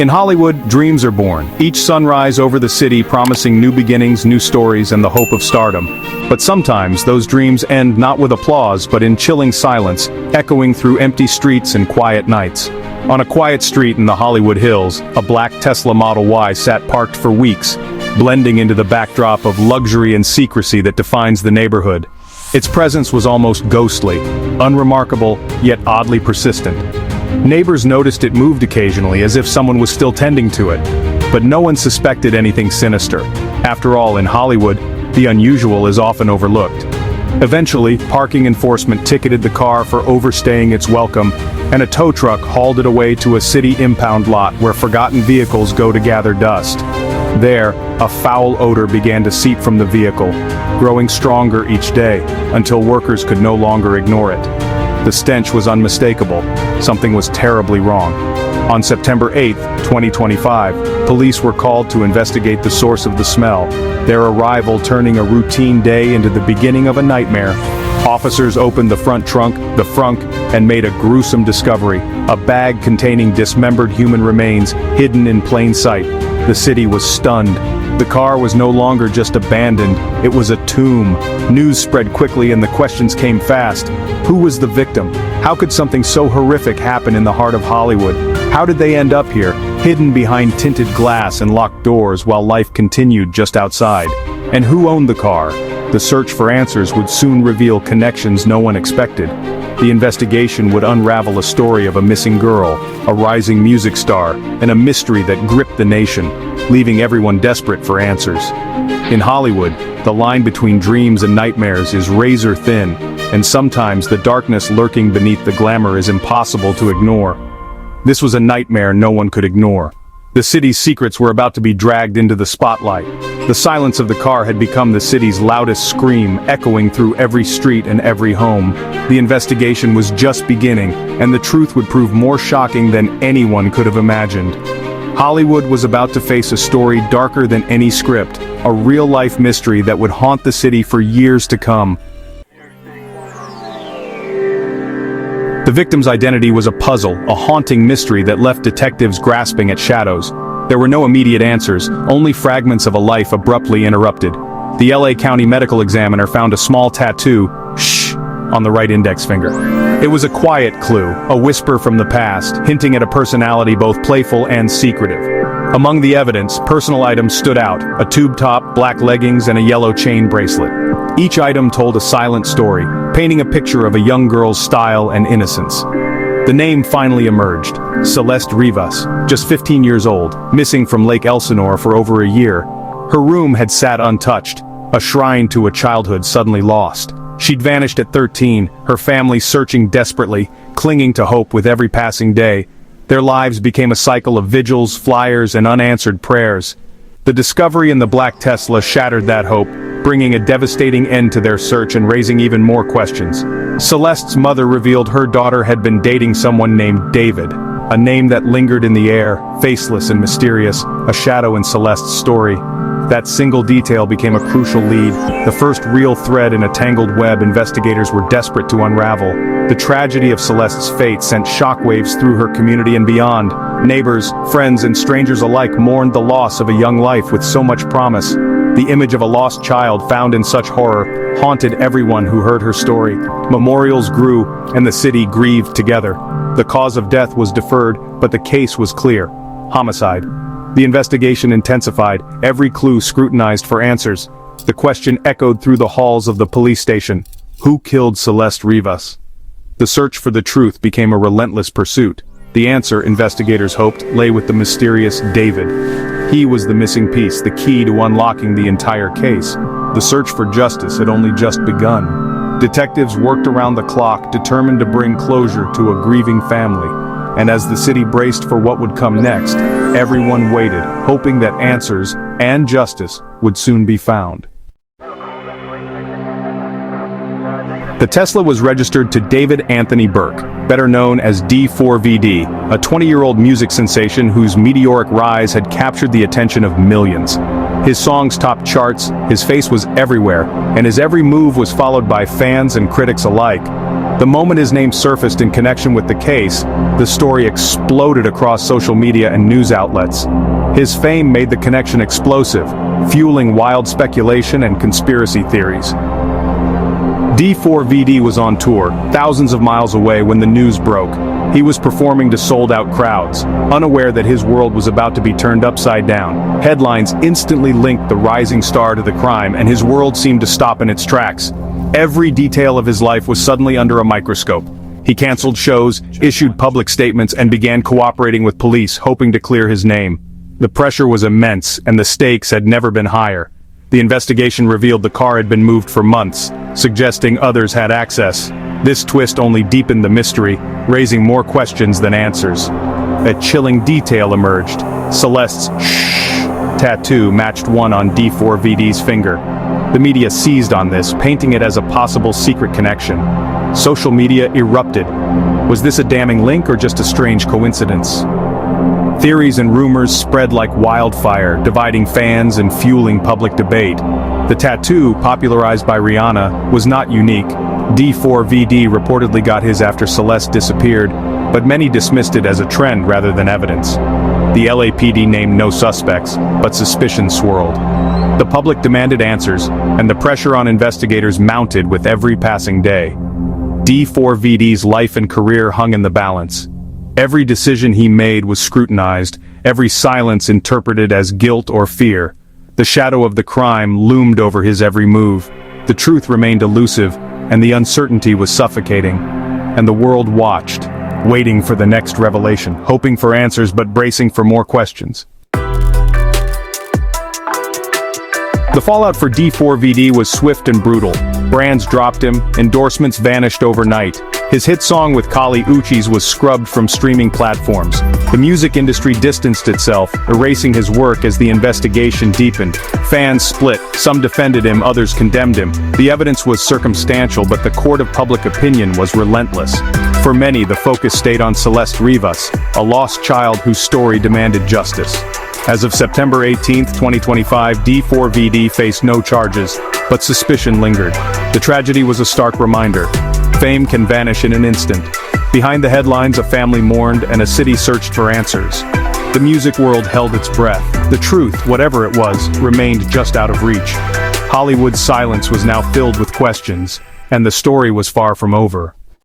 In Hollywood, dreams are born, each sunrise over the city promising new beginnings, new stories, and the hope of stardom. But sometimes, those dreams end not with applause but in chilling silence, echoing through empty streets and quiet nights. On a quiet street in the Hollywood Hills, a black Tesla Model Y sat parked for weeks, blending into the backdrop of luxury and secrecy that defines the neighborhood. Its presence was almost ghostly, unremarkable, yet oddly persistent. Neighbors noticed it moved occasionally as if someone was still tending to it, but no one suspected anything sinister. After all, in Hollywood, the unusual is often overlooked. Eventually, parking enforcement ticketed the car for overstaying its welcome, and a tow truck hauled it away to a city impound lot where forgotten vehicles go to gather dust. There, a foul odor began to seep from the vehicle, growing stronger each day, until workers could no longer ignore it. The stench was unmistakable. Something was terribly wrong. On September 8, 2025, police were called to investigate the source of the smell, their arrival turning a routine day into the beginning of a nightmare. Officers opened the front trunk, and made a gruesome discovery, a bag containing dismembered human remains hidden in plain sight. The city was stunned. The car was no longer just abandoned, it was a tomb. News spread quickly and the questions came fast. Who was the victim? How could something so horrific happen in the heart of Hollywood? How did they end up here, hidden behind tinted glass and locked doors while life continued just outside? And who owned the car? The search for answers would soon reveal connections no one expected. The investigation would unravel a story of a missing girl, a rising music star, and a mystery that gripped the nation, leaving everyone desperate for answers. In Hollywood, the line between dreams and nightmares is razor thin, and sometimes the darkness lurking beneath the glamour is impossible to ignore. This was a nightmare no one could ignore. The city's secrets were about to be dragged into the spotlight. The silence of the car had become the city's loudest scream, echoing through every street and every home. The investigation was just beginning, and the truth would prove more shocking than anyone could have imagined. Hollywood was about to face a story darker than any script, a real-life mystery that would haunt the city for years to come. The victim's identity was a puzzle, a haunting mystery that left detectives grasping at shadows. There were no immediate answers, only fragments of a life abruptly interrupted. The LA County medical examiner found a small tattoo, "Shh," on the right index finger. It was a quiet clue, a whisper from the past, hinting at a personality both playful and secretive. Among the evidence, personal items stood out, a tube top, black leggings, and a yellow chain bracelet. Each item told a silent story, painting a picture of a young girl's style and innocence. The name finally emerged, Celeste Rivas, just 15 years old, missing from Lake Elsinore for over a year. Her room had sat untouched, a shrine to a childhood suddenly lost. She'd vanished at 13, her family searching desperately, clinging to hope with every passing day. Their lives became a cycle of vigils, flyers, and unanswered prayers. The discovery in the black Tesla shattered that hope, bringing a devastating end to their search and raising even more questions. Celeste's mother revealed her daughter had been dating someone named David, a name that lingered in the air, faceless and mysterious, a shadow in Celeste's story. That single detail became a crucial lead, the first real thread in a tangled web investigators were desperate to unravel. The tragedy of Celeste's fate sent shockwaves through her community and beyond. Neighbors, friends, and strangers alike mourned the loss of a young life with so much promise. The image of a lost child found in such horror haunted everyone who heard her story. Memorials grew, and the city grieved together. The cause of death was deferred, but the case was clear: homicide. The investigation intensified, every clue scrutinized for answers. The question echoed through the halls of the police station: who killed Celeste Rivas? The search for the truth became a relentless pursuit. The answer, investigators hoped, lay with the mysterious David. He was the missing piece, the key to unlocking the entire case. The search for justice had only just begun. Detectives worked around the clock, determined to bring closure to a grieving family. And as the city braced for what would come next, everyone waited, hoping that answers and justice would soon be found. The Tesla was registered to David Anthony Burke, better known as D4vd, a 20-year-old music sensation whose meteoric rise had captured the attention of millions. His songs topped charts, his face was everywhere, and his every move was followed by fans and critics alike. The moment his name surfaced in connection with the case, the story exploded across social media and news outlets. His fame made the connection explosive, fueling wild speculation and conspiracy theories. D4vd was on tour, thousands of miles away when the news broke. He was performing to sold-out crowds, unaware that his world was about to be turned upside down. Headlines instantly linked the rising star to the crime, and his world seemed to stop in its tracks. Every detail of his life was suddenly under a microscope. He canceled shows, issued public statements, and began cooperating with police, hoping to clear his name. The pressure was immense, and the stakes had never been higher. The investigation revealed the car had been moved for months, suggesting others had access. This twist only deepened the mystery, raising more questions than answers. A chilling detail emerged. Celeste's tattoo matched one on D4vd's finger. The media seized on this, painting it as a possible secret connection. Social media erupted. Was this a damning link or just a strange coincidence? Theories and rumors spread like wildfire, dividing fans and fueling public debate. The tattoo, popularized by Rihanna, was not unique. D4vd reportedly got his after Celeste disappeared, but many dismissed it as a trend rather than evidence. The LAPD named no suspects, but suspicion swirled. The public demanded answers, and the pressure on investigators mounted with every passing day. D4vd's life and career hung in the balance. Every decision he made was scrutinized, every silence interpreted as guilt or fear. The shadow of the crime loomed over his every move. The truth remained elusive, and the uncertainty was suffocating. And the world watched, waiting for the next revelation, hoping for answers but bracing for more questions. The fallout for D4vd was swift and brutal. Brands dropped him, endorsements vanished overnight. His hit song with Kali Uchis was scrubbed from streaming platforms. The music industry distanced itself, erasing his work as the investigation deepened. Fans split, some defended him, others condemned him. The evidence was circumstantial, but the court of public opinion was relentless. For many, the focus stayed on Celeste Rivas, a lost child whose story demanded justice. As of September 18, 2025, D4vd faced no charges, but suspicion lingered. The tragedy was a stark reminder. Fame can vanish in an instant. Behind the headlines, a family mourned and a city searched for answers. The music world held its breath. The truth, whatever it was, remained just out of reach. Hollywood's silence was now filled with questions, and the story was far from over.